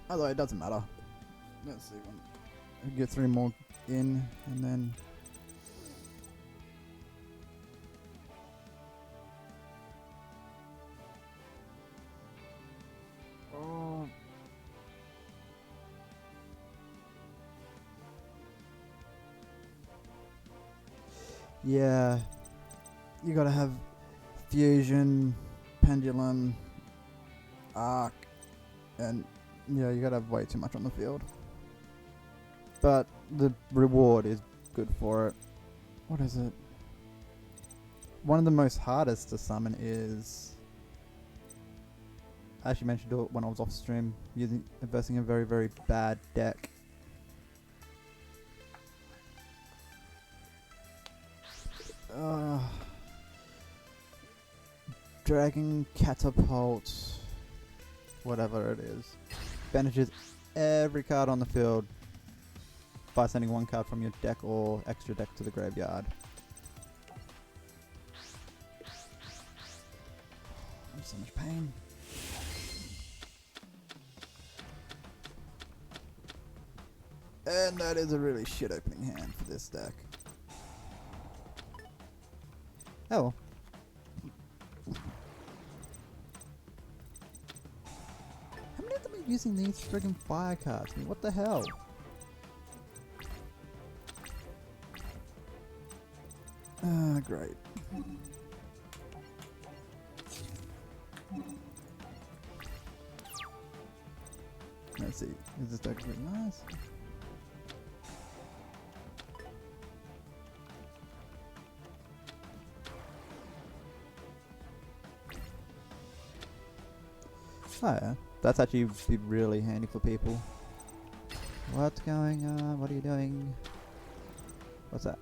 Although it doesn't matter. Let's see. We get 3 more in, and then... Oh. Yeah. You gotta have fusion, pendulum, arc, and yeah, you gotta have way too much on the field. But the reward is good for it. What is it? One of the most hardest to summon is... I actually mentioned it when I was off stream, investing in a very, very bad deck. Dragon Catapult, whatever it is, banishes every card on the field by sending 1 card from your deck or extra deck to the graveyard. I'm so much pain. And that is a really shit opening hand for this deck. Oh well. How many of them are using these friggin' fire cards? I mean, what the hell? Ah, great. Let's see. Is this deck really nice? Oh yeah, that's actually be really handy for people. What's going on? What are you doing? What's that?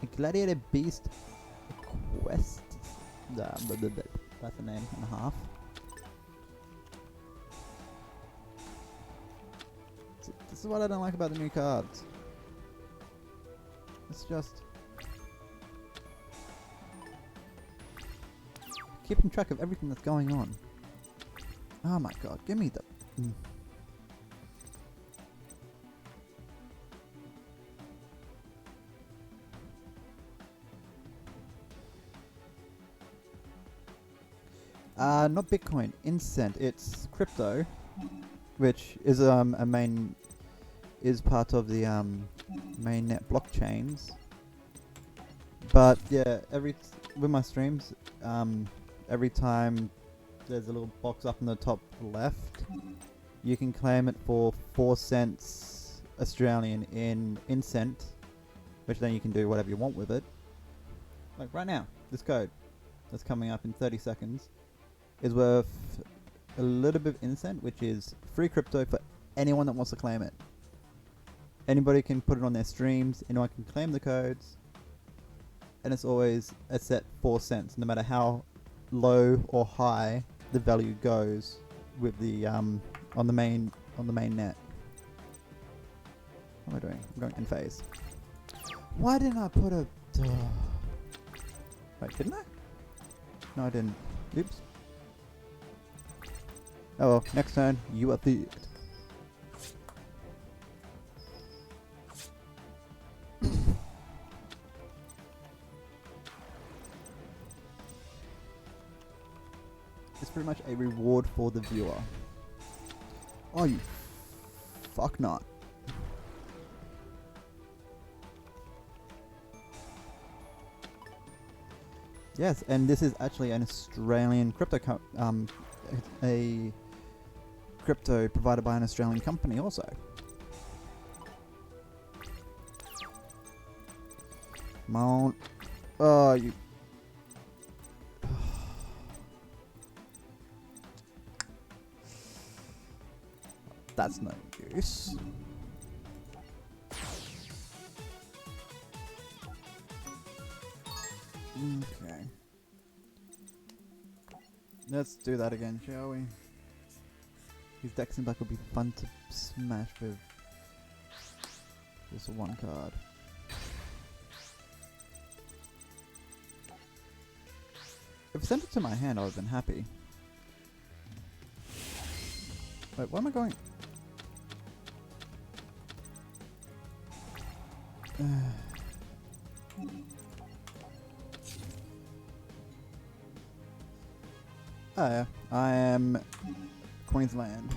A Gladiator Beast Quest. That's a name and a half. This is what I don't like about the new cards. It's just keeping track of everything that's going on. Oh my god, give me the... Not Bitcoin, Incent. It's crypto, which is a main... is part of the mainnet blockchains. But yeah, with my streams, every time there's a little box up in the top left, you can claim it for 4 cents Australian in incent, which then you can do whatever you want with it. Like right now, this code that's coming up in 30 seconds is worth a little bit of incent, which is free crypto for anyone that wants to claim it. Anybody can put it on their streams, anyone can claim the codes, and it's always a set 4 cents, no matter how low or high the value goes with the on the main net. What am I doing? I'm going in phase. Why didn't I put a... Wait, didn't I? No, I didn't. Oops. Oh well, next turn, you are the... It's pretty much a reward for the viewer. Oh, you fuck not. Yes, and this is actually an Australian crypto a crypto provided by an Australian company also. Mount. Oh, you... That's no use. Okay. Let's do that again, shall we? These decks seem like would be fun to smash with just 1 card. If I sent it to my hand, I would have been happy. Wait, where am I going? Oh yeah, I am Queensland.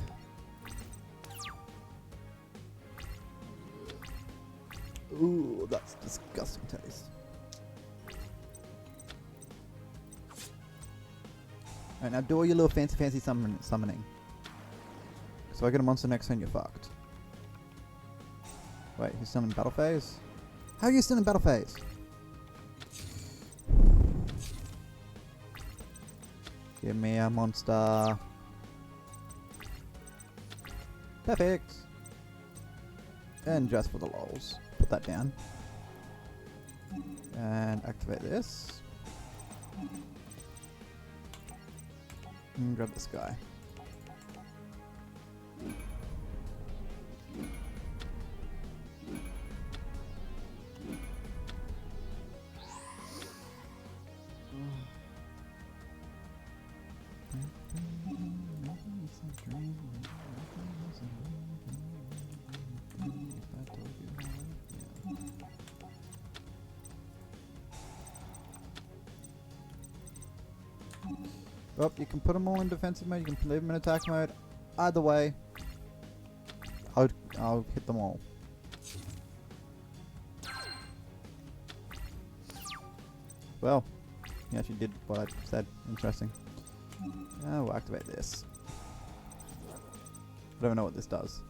Ooh, that's disgusting taste. Alright, now do all your little fancy summoning. So I get a monster next turn, you're fucked. Wait, he's still in battle phase? How are you still in battle phase? Give me a monster. Perfect. And just for the lols, put that down. And activate this. And grab this guy. Well, you can put them all in defensive mode, you can leave them in attack mode. Either way, I'll hit them all. Well, he actually did what I said. Interesting. Now we'll activate this. I don't know what this does.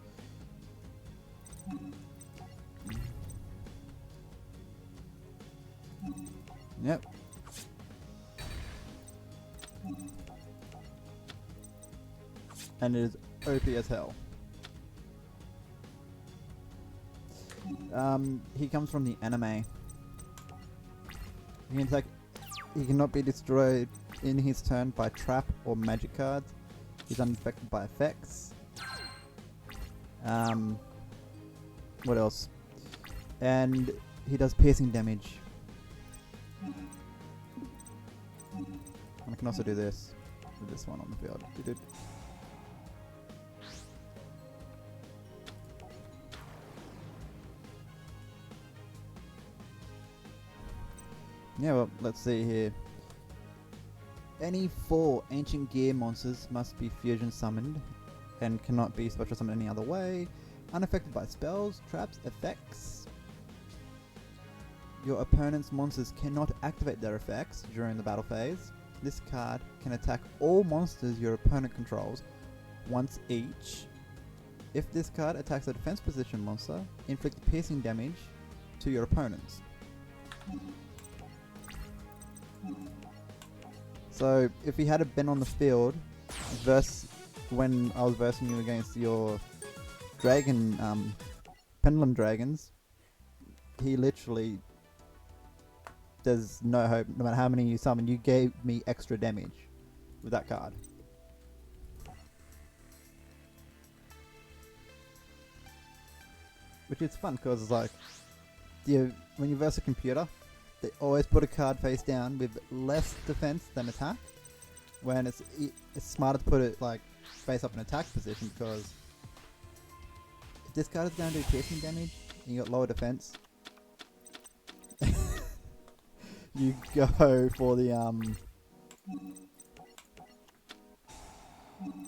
Yep. And it is OP as hell. He comes from the anime. He cannot be destroyed in his turn by trap or magic cards. He's unaffected by effects. What else? And he does piercing damage. And I can also do this with this one on the field. Yeah, well, let's see here. Any 4 ancient gear monsters must be fusion summoned and cannot be special summoned any other way. Unaffected by spells, traps, effects. Your opponent's monsters cannot activate their effects during the battle phase. This card can attack all monsters your opponent controls once each. If this card attacks a defense position monster, inflict piercing damage to your opponents. So if he had been on the field, when I was versing you against your dragon, pendulum dragons, he literally, there's no hope. No matter how many you summon, you gave me extra damage with that card. Which is fun because it's like, when you verse a computer, they always put a card face down with less defense than attack. When it's smarter to put it like face up in attack position, because if this card is going to do piercing damage and you got lower defense, you go for the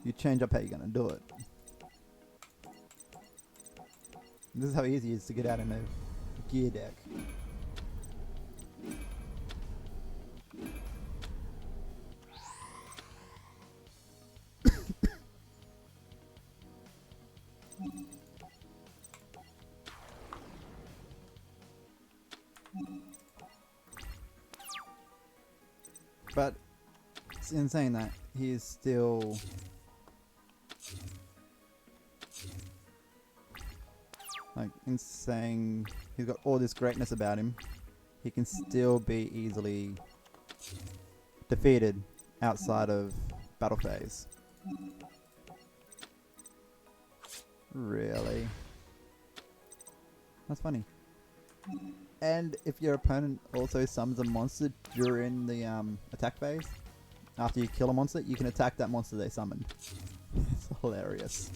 you change up how you're gonna do it. And this is how easy it is to get out in a gear deck. But in saying that, he is still like, in saying he's got all this greatness about him, he can still be easily defeated outside of battle phase. Really? That's funny. And if your opponent also summons a monster during the attack phase, after you kill a monster, you can attack that monster they summoned. It's hilarious.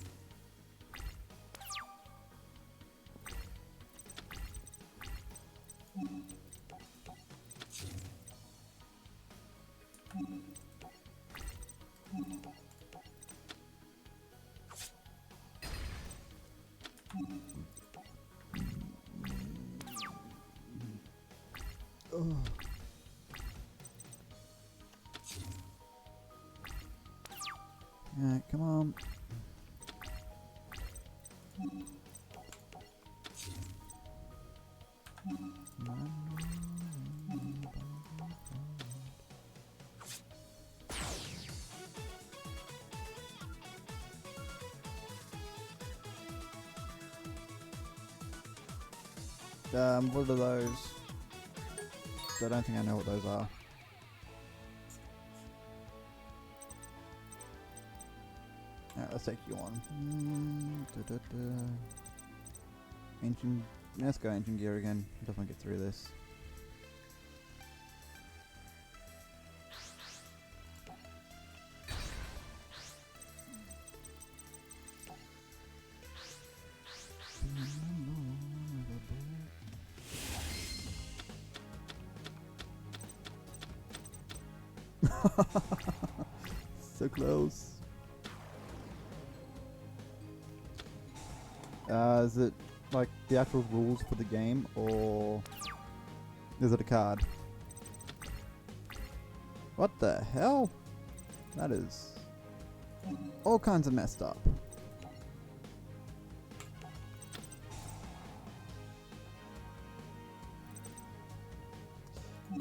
Oh. Alright, come on. What are those? I don't think I know what those are. Alright, let's take you on. Ancient. Let's go ancient gear again. Definitely get through this. So close. Is it like the actual rules for the game, or is it a card? What the hell? That is all kinds of messed up.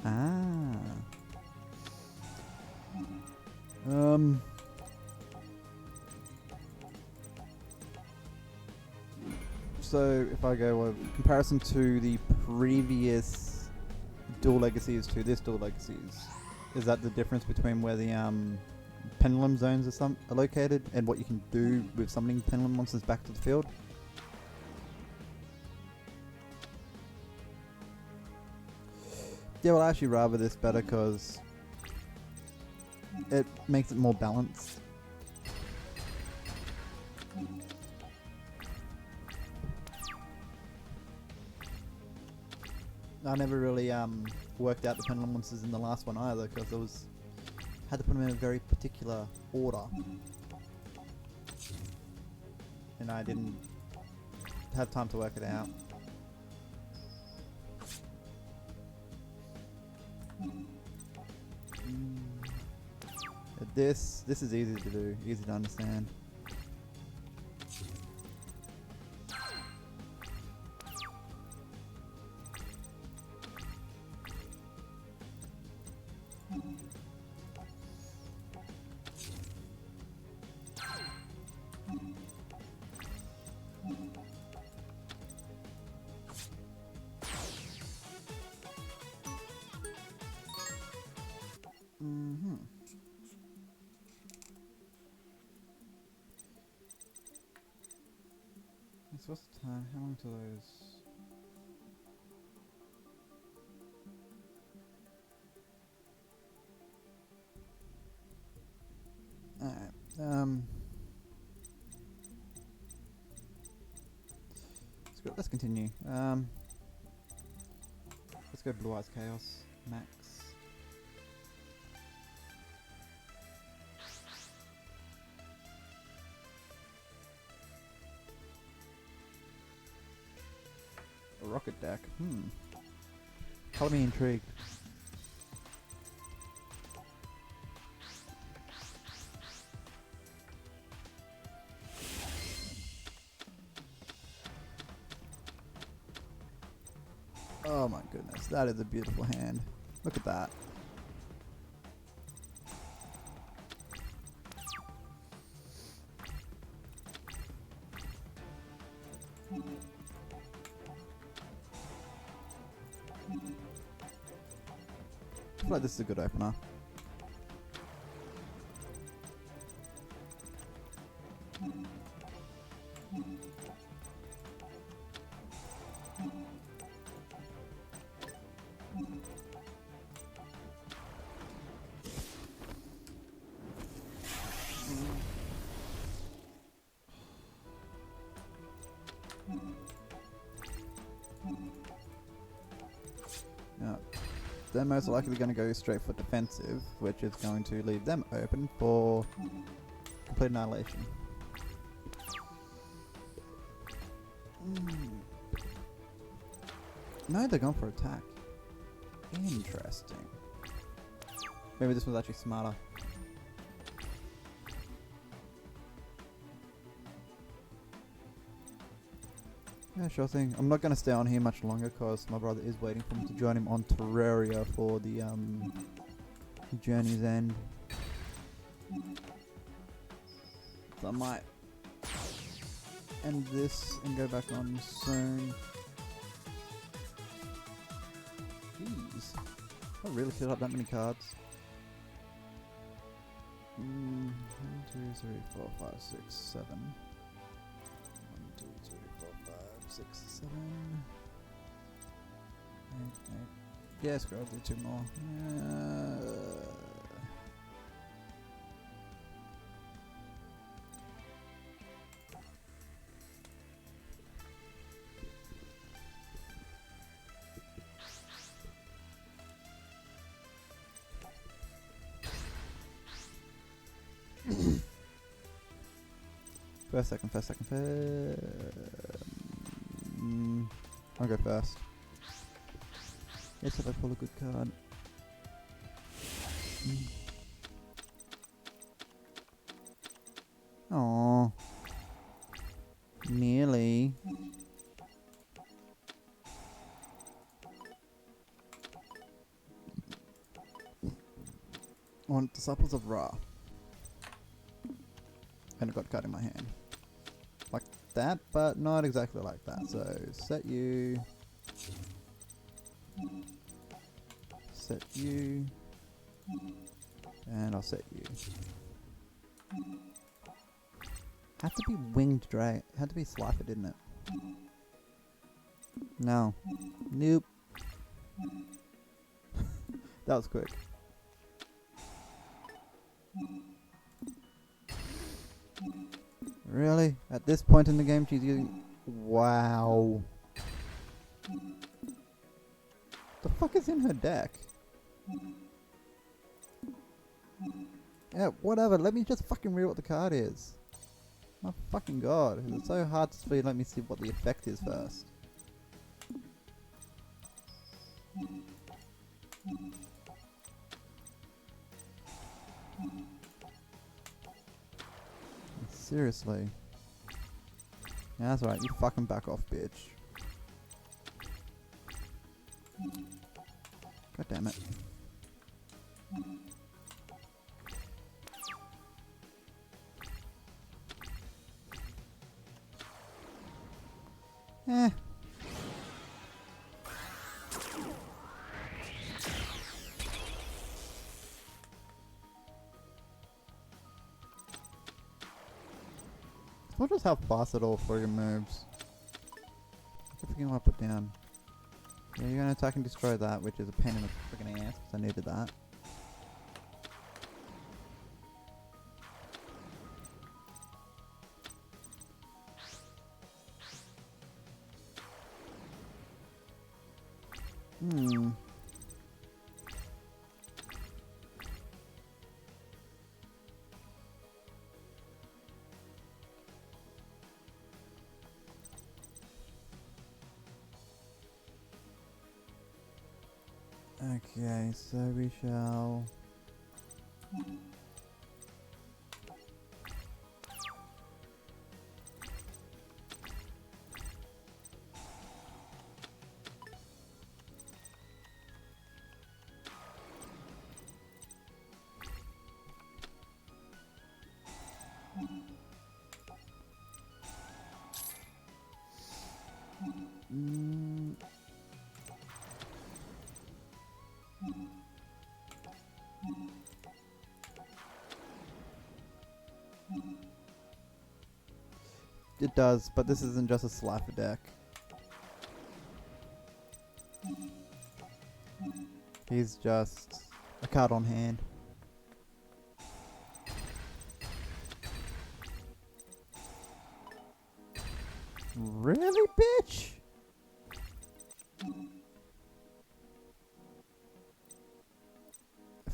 Ah. So if I go comparison to the previous dual legacies to this dual legacies, is that the difference between where the pendulum zones are located and what you can do with summoning pendulum monsters back to the field? Yeah, well, I actually rather this better because it makes it more balanced. I never really worked out the pendulum monsters in the last one either because had to put them in a very particular order, and I didn't have time to work it out. This is easy to do, easy to understand. So what's the time? How long till those? Alright. Let's continue. Let's go Blue Eyes Chaos Max. A rocket deck. Color me intrigued. Oh my goodness, that is a beautiful hand. Look at that. I feel like this is a good opener. they're most likely going to go straight for defensive, which is going to leave them open for complete annihilation. No, they're going for attack. Interesting. Maybe this was actually smarter. Yeah, sure thing. I'm not going to stay on here much longer because my brother is waiting for me to join him on Terraria for the Journey's End. So I might end this and go back on soon. Jeez. I really filled up that many cards. 1, 2, 3, 4, 5, 6, 7. 1, 2, 3, 4, 5, 6, 7. 8, 8. Yeah, scroll, do 2 more. First, second. I'll go first. Yes, if I pull a good card. Oh, nearly. I want Disciples of Ra. And I got card in my hand. Like that, but not exactly like that. So set you. Set you. And I'll set you. Had to be winged drag. Had to be Slifer, didn't it? No. Nope. That was quick. Really? At this point in the game, she's using... Wow. The fuck is in her deck? Yeah, whatever. Let me just fucking read what the card is. My fucking god. It's so hard to speed. Let me see what the effect is first. Seriously. Yeah, that's right. You fucking back off, bitch. God damn it. Eh. We'll just have fast it all for your moves. Everything I put down. Yeah, you're gonna attack and destroy that, which is a pain in the freaking ass, because I needed that. Okay, so we shall... It does, but this isn't just a Slifer deck. He's just a card on hand. Really, bitch?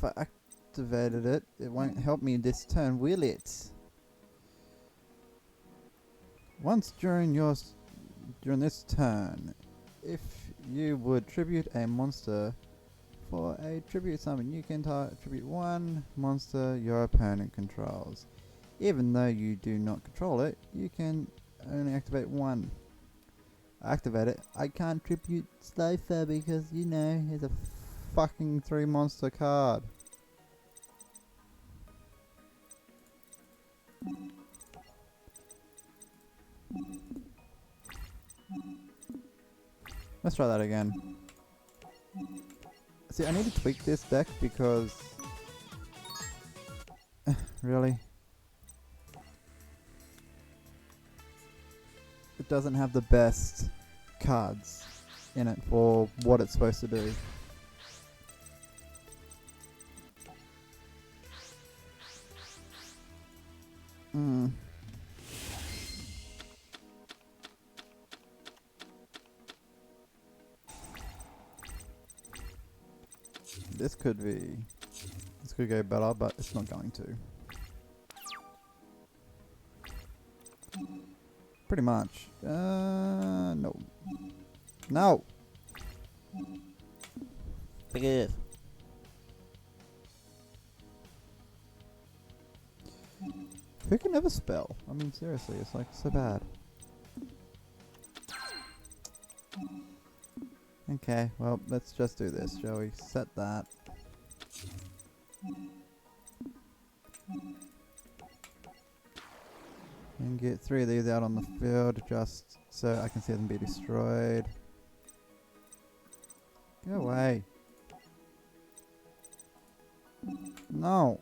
if I activated it, it won't help me this turn, will it? Once during this turn, if you would tribute a monster for a tribute summon, you can tribute one monster your opponent controls. Even though you do not control it, you can only activate one. Activate it. I can't tribute Slifer because, you know, he's a fucking 3 monster card. Let's try that again. See, I need to tweak this deck because... really? It doesn't have the best cards in it for what it's supposed to do. This could go better, but it's not going to. Pretty much. No. No! Forgive. Who can ever spell? I mean, seriously, it's like so bad. Okay, well, let's just do this, shall we? Set that. And get 3 of these out on the field just so I can see them be destroyed. Go away. No.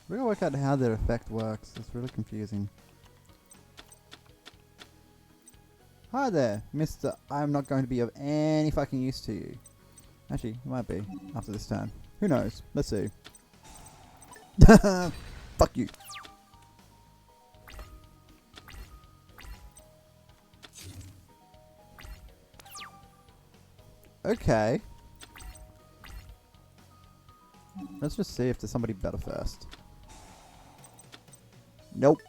We're gonna work out how that effect works. It's really confusing. Hi there, Mister. I'm not going to be of any fucking use to you. Actually, it might be after this turn. Who knows? Let's see. Fuck you. Okay. Let's just see if there's somebody better first. Nope.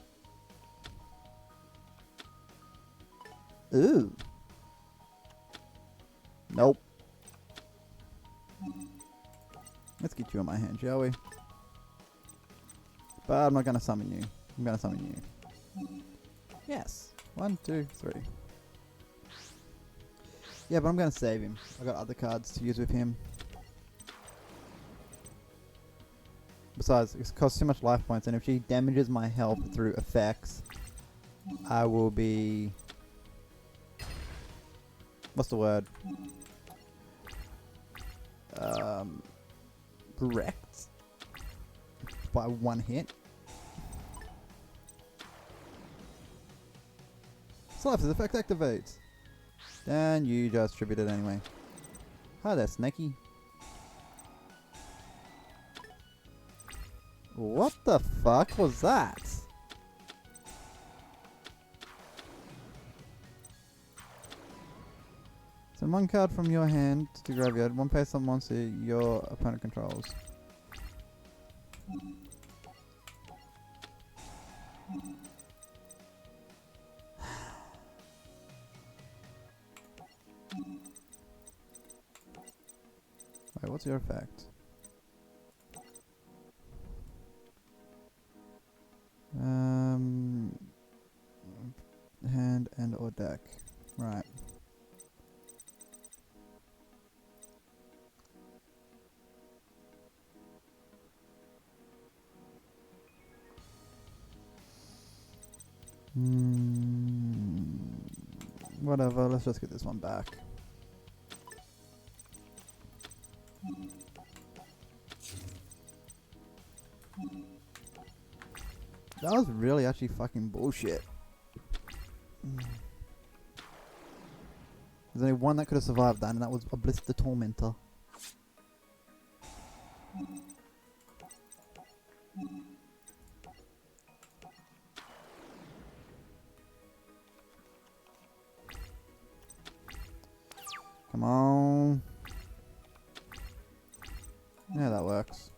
Ooh. Nope. Let's get you in my hand, shall we? But I'm not gonna summon you. I'm gonna summon you. Yes. 1, 2, 3. Yeah, but I'm gonna save him. I got other cards to use with him. Besides, it costs too much life points, and if she damages my health through effects, I will be... what's the word? Wrecked by 1 hit. Slifer's effect activates. And you just tribute it anyway. Hi there, Snakey. What the fuck was that? Send 1 card from your hand to graveyard, 1 face on monster your opponent controls. Wait, what's your effect? Hand and or deck. Right. Whatever, let's just get this one back. That was really actually fucking bullshit. There's only one that could have survived that, and that was Bliss the Tormentor. Come on. Yeah, that works.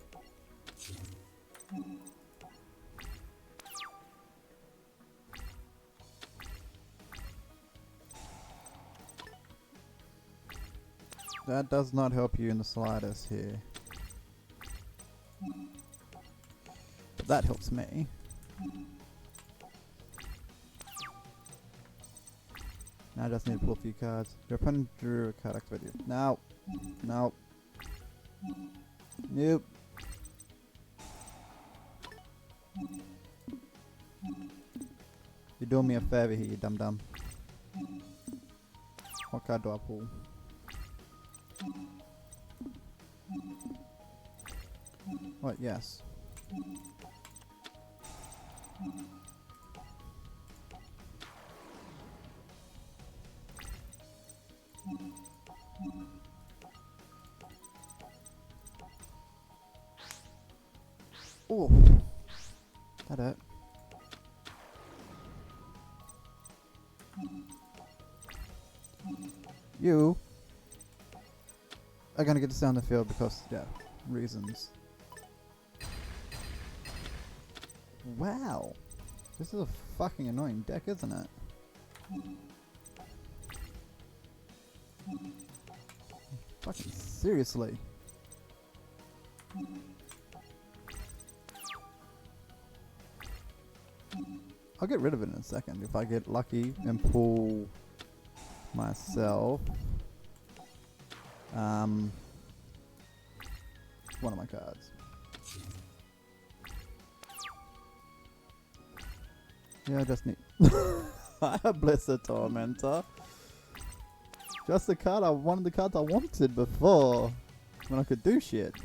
That does not help you in the slightest here. But that helps me. Now I just need to pull a few cards. Your opponent drew a card activated. No. No. Nope. You're doing me a favor here, you dum-dum. What card do I pull? What? Yes. Oh, that hurt. You are gonna get to stay on the field because, yeah, reasons. Wow, this is a fucking annoying deck, isn't it? Fucking seriously. I'll get rid of it in a second if I get lucky and pull myself one of my cards. Yeah, I just need I Bless the Tormentor. Just the card one of the cards I wanted before when I could do shit.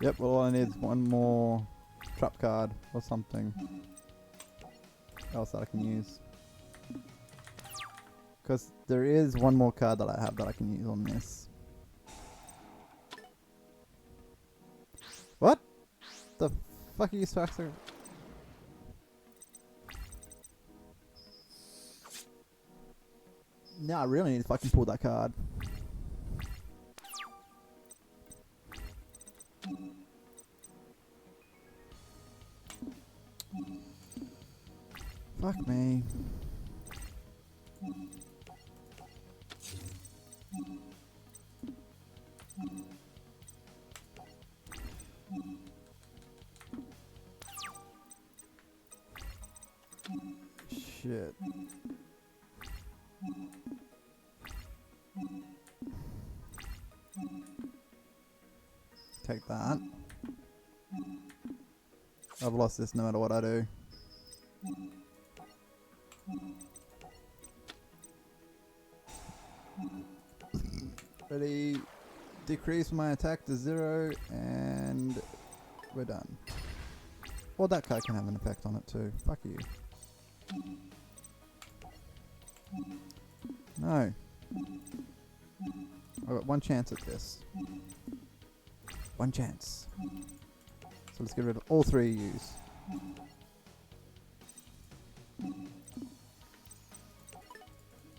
Yep, well all I need is one more trap card or something else that I can use. Because there is one more card that I have that I can use on this. What? The fuck are you Sparxer? No, I really need to fucking pull that card. Fuck me. Shit. Take that. I've lost this no matter what I do. Ready? Decrease my attack to 0 and we're done. Well, that card can have an effect on it too. Fuck you. No. I've got one chance at this. One chance. So let's get rid of all three U's.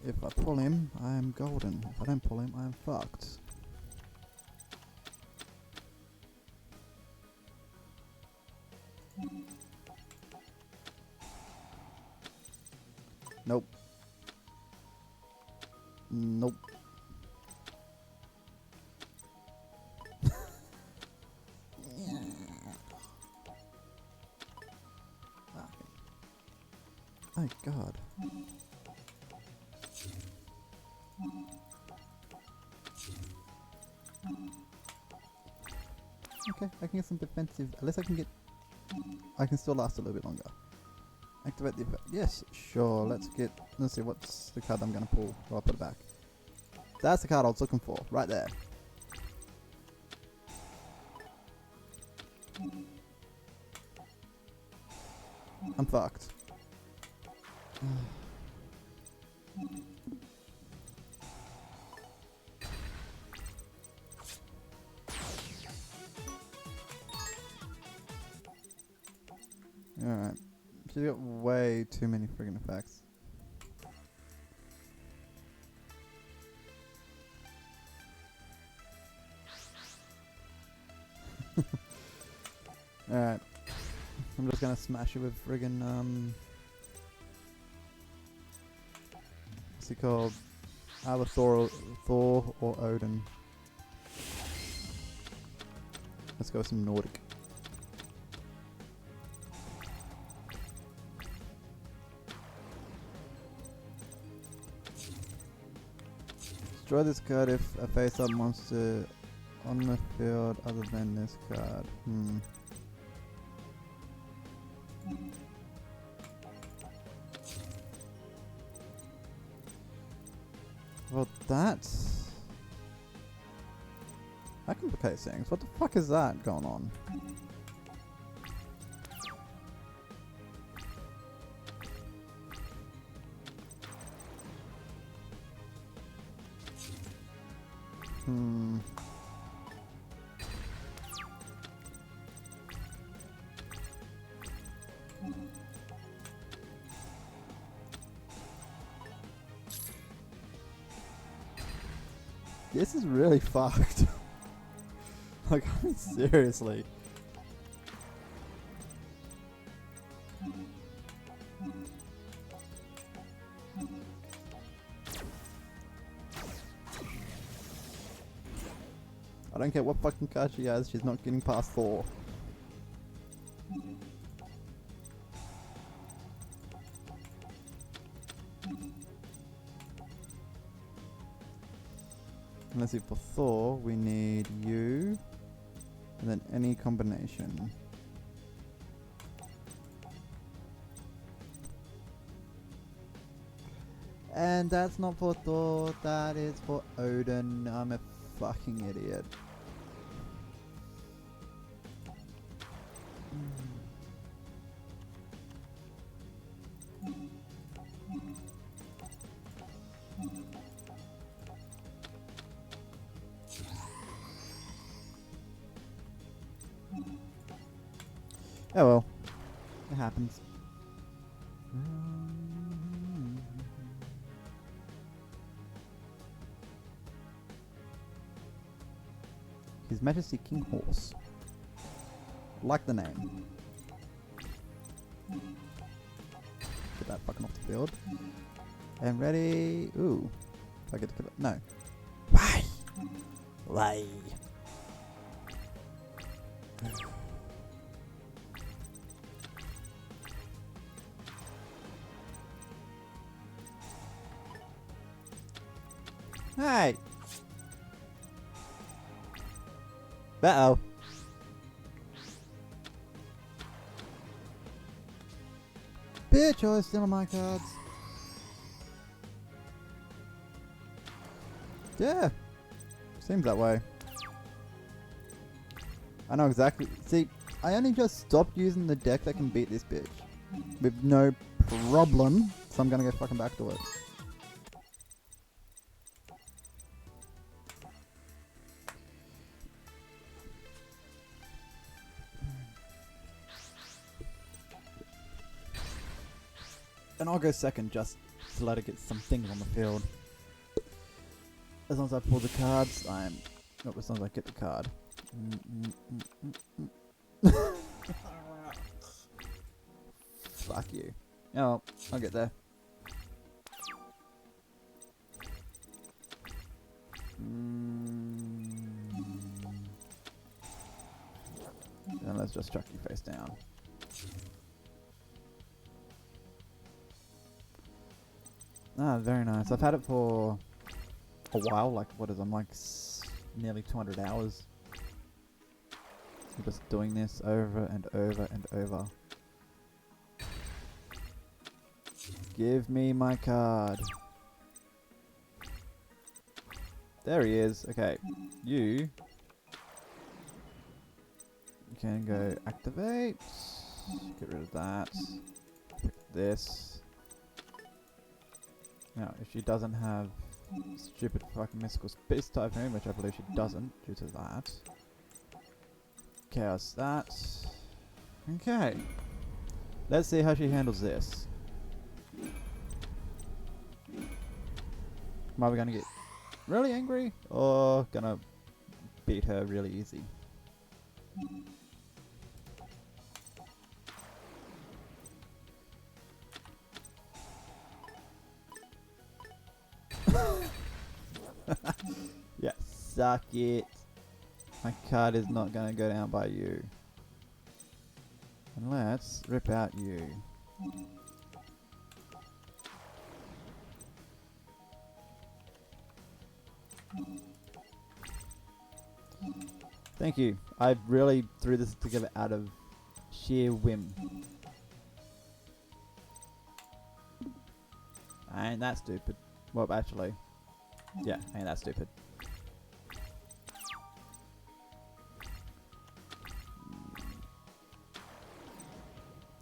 If I pull him, I am golden. If I don't pull him, I am fucked. Nope. Nope. Oh god. Okay, I can get some defensive. Unless I can get. I can still last a little bit longer. Activate the effect. Yes, sure. Let's see what's the card I'm gonna pull. Well, I'll put it back. That's the card I was looking for, right there. I'm fucked. Alright. She's got way too many friggin' effects. Alright. I'm just gonna smash it with friggin' what's he called? Either Thor or Odin. Let's go with some Nordic. Destroy this card if a face-up monster on the field other than this card. Well, that complicates things. What the fuck is that going on? This is really fucked. Like, I mean, seriously. I don't care what fucking card she has, she's not getting past Thor. And let's see, for Thor, we need you, and then any combination. And that's not for Thor, that is for Odin. I'm a fucking idiot. Oh well, it happens. His Majesty King Horse. Like the name. Get that fucking off the field. And ready. Ooh. I get to kill it. No. Why? Why? Hey! Uh-oh. Bitch, I was stealing my cards. Yeah. Seems that way. I know exactly. See, I only just stopped using the deck that can beat this bitch. With no problem. So I'm gonna go fucking back to it. And I'll go second just to let it get some things on the field. As long as I pull the cards, I'm... Not as long as I get the card. Fuck you. Oh, I'll get there. Then let's just chuck you face down. Ah, very nice. I've had it for a while. Like, what is it? I'm like nearly 200 hours. I'm just doing this over and over and over. Give me my card. There he is. Okay. You can go activate. Get rid of that. Pick this. Now, if she doesn't have stupid fucking mystical space typing, which I believe she doesn't due to that. Chaos that. Okay. Let's see how she handles this. Am I gonna get really angry or gonna beat her really easy? Yeah, suck it. My card is not gonna go down by you. And let's rip out you. Thank you. I really threw this together out of sheer whim. Ain't that stupid. Well, actually, yeah, ain't that stupid.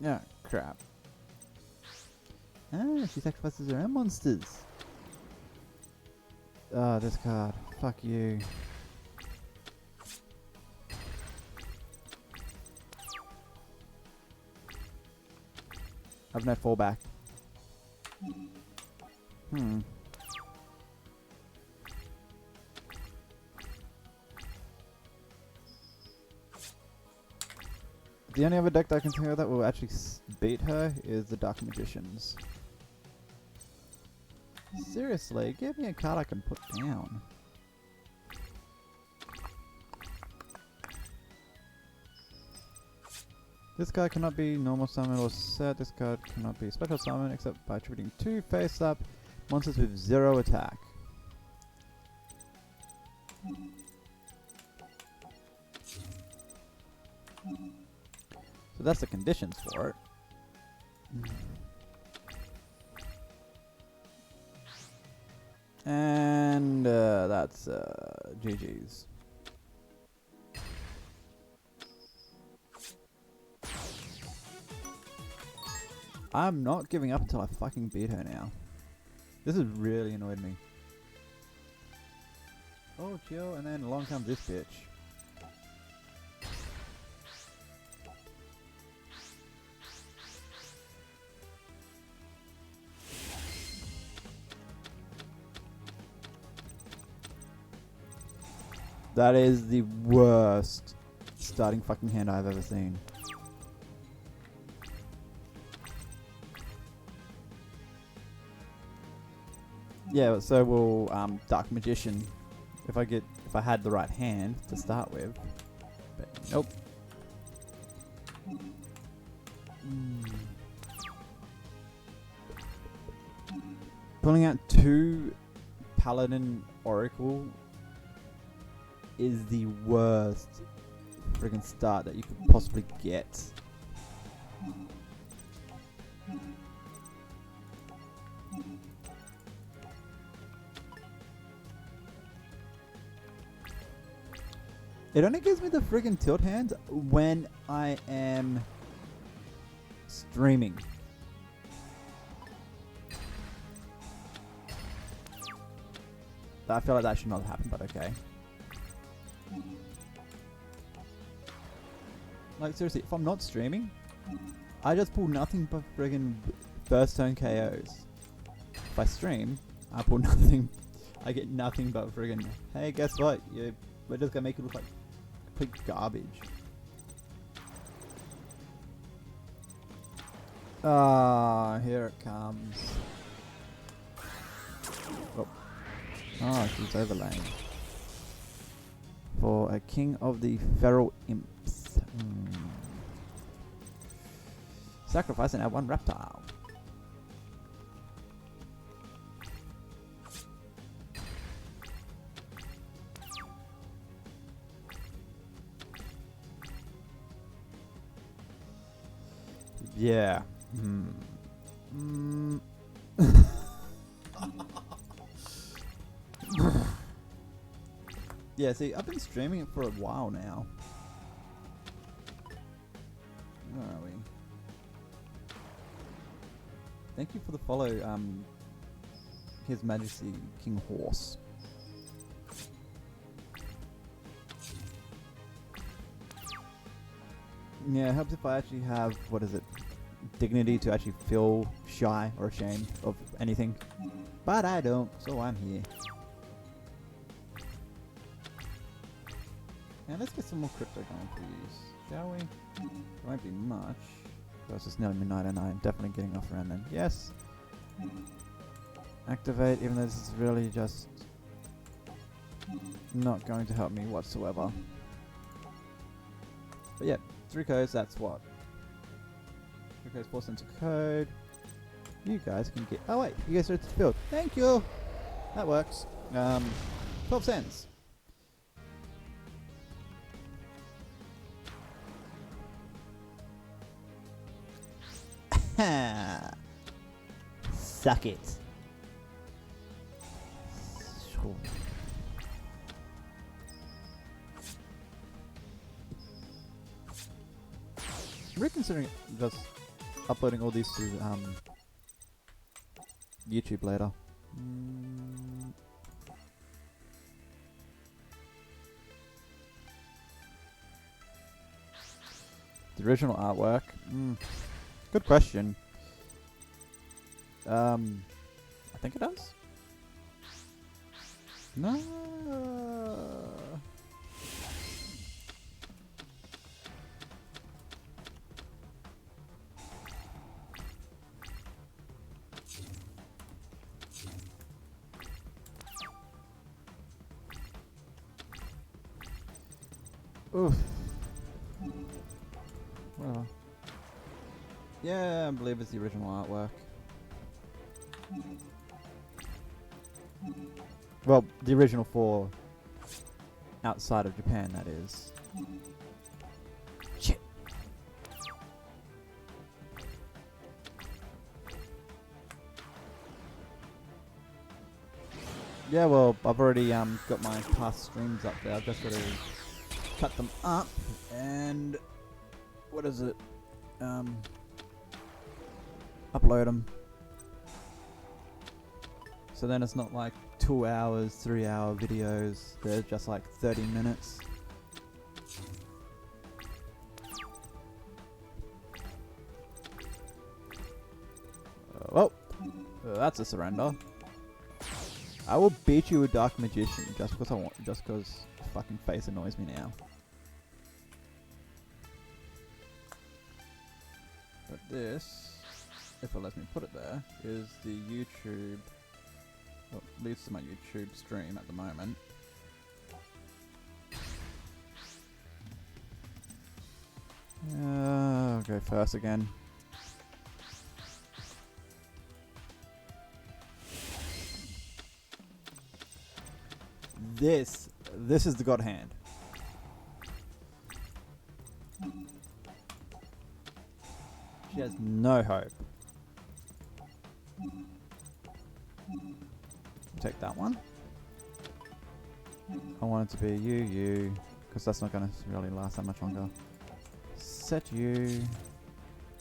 Yeah, crap. Ah, she sacrifices her own monsters. Ah, this card. Fuck you. I've no fallback. The only other deck that I can think of that will actually beat her is the Dark Magicians. Seriously, give me a card I can put down. This card cannot be normal summon or set. This card cannot be special summon except by attributing 2 face-up monsters with 0 attack. So that's the conditions for it. And that's GG's. I'm not giving up until I fucking beat her now. This has really annoyed me. Oh, chill, and then along comes this bitch. That is the worst starting fucking hand I've ever seen. Yeah, so we'll Dark Magician if I had the right hand to start with. But nope. Pulling out 2 Paladin Oracle is the worst friggin' start that you could possibly get. It only gives me the friggin' tilt hand when I am streaming. I feel like that should not happen, but okay. Like seriously, if I'm not streaming, I just pull nothing but friggin' first turn KOs. If I stream, I pull nothing. I get nothing but friggin', hey, guess what? We're just gonna make it look like complete garbage. Ah, here it comes. Oh, she's overlaying. For a King of the Feral Imps. Sacrifice and add 1 reptile. Yeah. Yeah, see, I've been streaming it for a while now. Where are we? Thank you for the follow, His Majesty King Horse. Yeah, it helps if I actually have, what is it, dignity to actually feel shy or ashamed of anything. But I don't, so I'm here. And let's get some more crypto going, please. Shall we? It won't be much. So it's just nearly midnight and I'm definitely getting off around then. Yes! Activate, even though this is really just not going to help me whatsoever. But yeah, 3 codes, that's what? 3 codes, 4 cents a code. You guys can get... Oh wait, you guys are at the field. Thank you! That works. 12 cents. Suck it. Sure. I'm reconsidering just uploading all these to YouTube later. The original artwork. Good question. I think it does. No. Oof. Well. Yeah, I believe it's the original artwork. Well, the original for outside of Japan, that is. Shit. Yeah, well, I've already got my past streams up there. I've just got to cut them up and what is it? Upload them. So then it's not like 2 hours, 3 hour videos. They're just like 30 minutes. Oh, that's a surrender. I will beat you with Dark Magician just because I want, just because fucking face annoys me now. But this, if it lets me put it there, is the YouTube. Well, leads to my YouTube stream at the moment. I'll go first again. This is the God Hand. She has no hope. Take that one. I want it to be you, because that's not going to really last that much longer. Set you.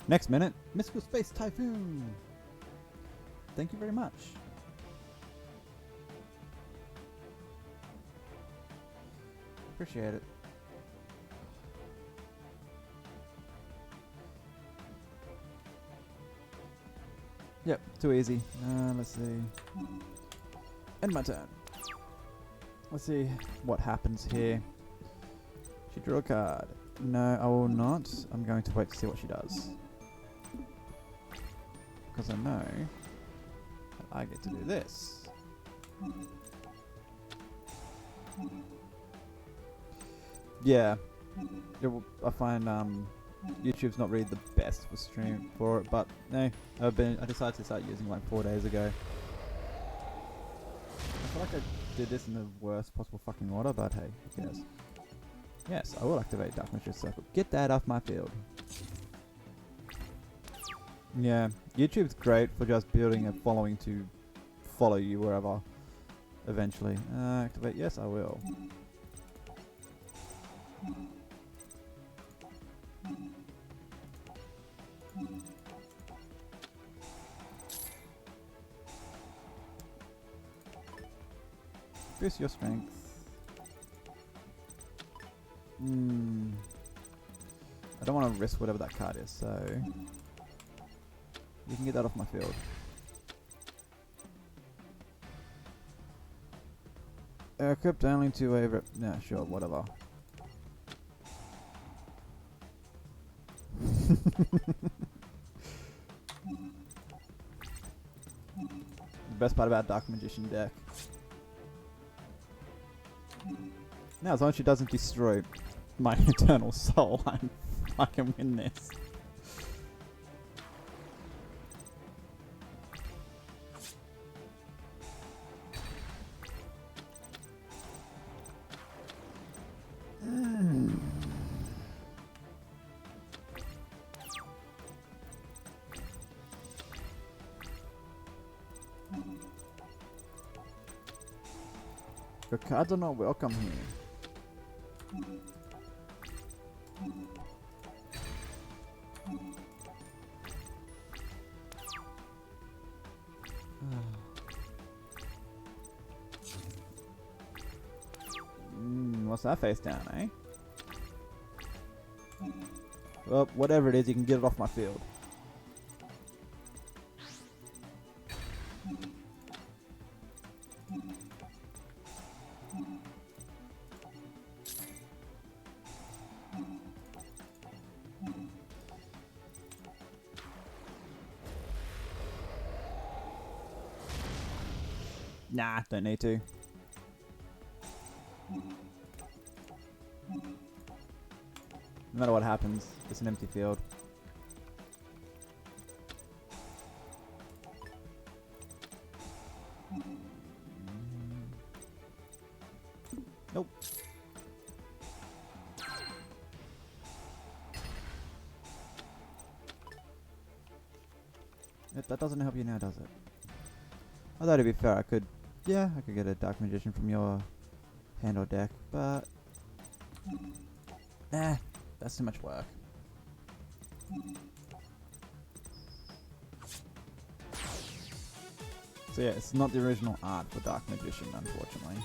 Next minute, Mystical Space Typhoon. Thank you very much. Appreciate it. Yep, too easy. Let's see. End my turn. Let's see what happens here. She drew a card. No, I will not. I'm going to wait to see what she does. Because I know that I get to do this. Yeah. I find YouTube's not really the best for stream for it, but no, I decided to start using it like 4 days ago. I feel like I did this in the worst possible fucking order, but hey, who cares? Yes, I will activate Dark Magician Circle. Get that off my field. Yeah, YouTube's great for just building a following to follow you wherever, eventually. Activate, yes I will. Boost your strength. I don't want to risk whatever that card is, so you can get that off my field. Equipped only to a no, sure, whatever. The best part about Dark Magician deck. Now, as long as she doesn't destroy my Eternal Soul, I can win this. Your cards are not welcome here. What's that face down, eh? Well, whatever it is, you can get it off my field. Nah, don't need to. No matter what happens, it's an empty field. Nope. That doesn't help you now, does it? Although to be fair, I could get a Dark Magician from your hand or deck, but that's too much work. So yeah, it's not the original art for Dark Magician, unfortunately.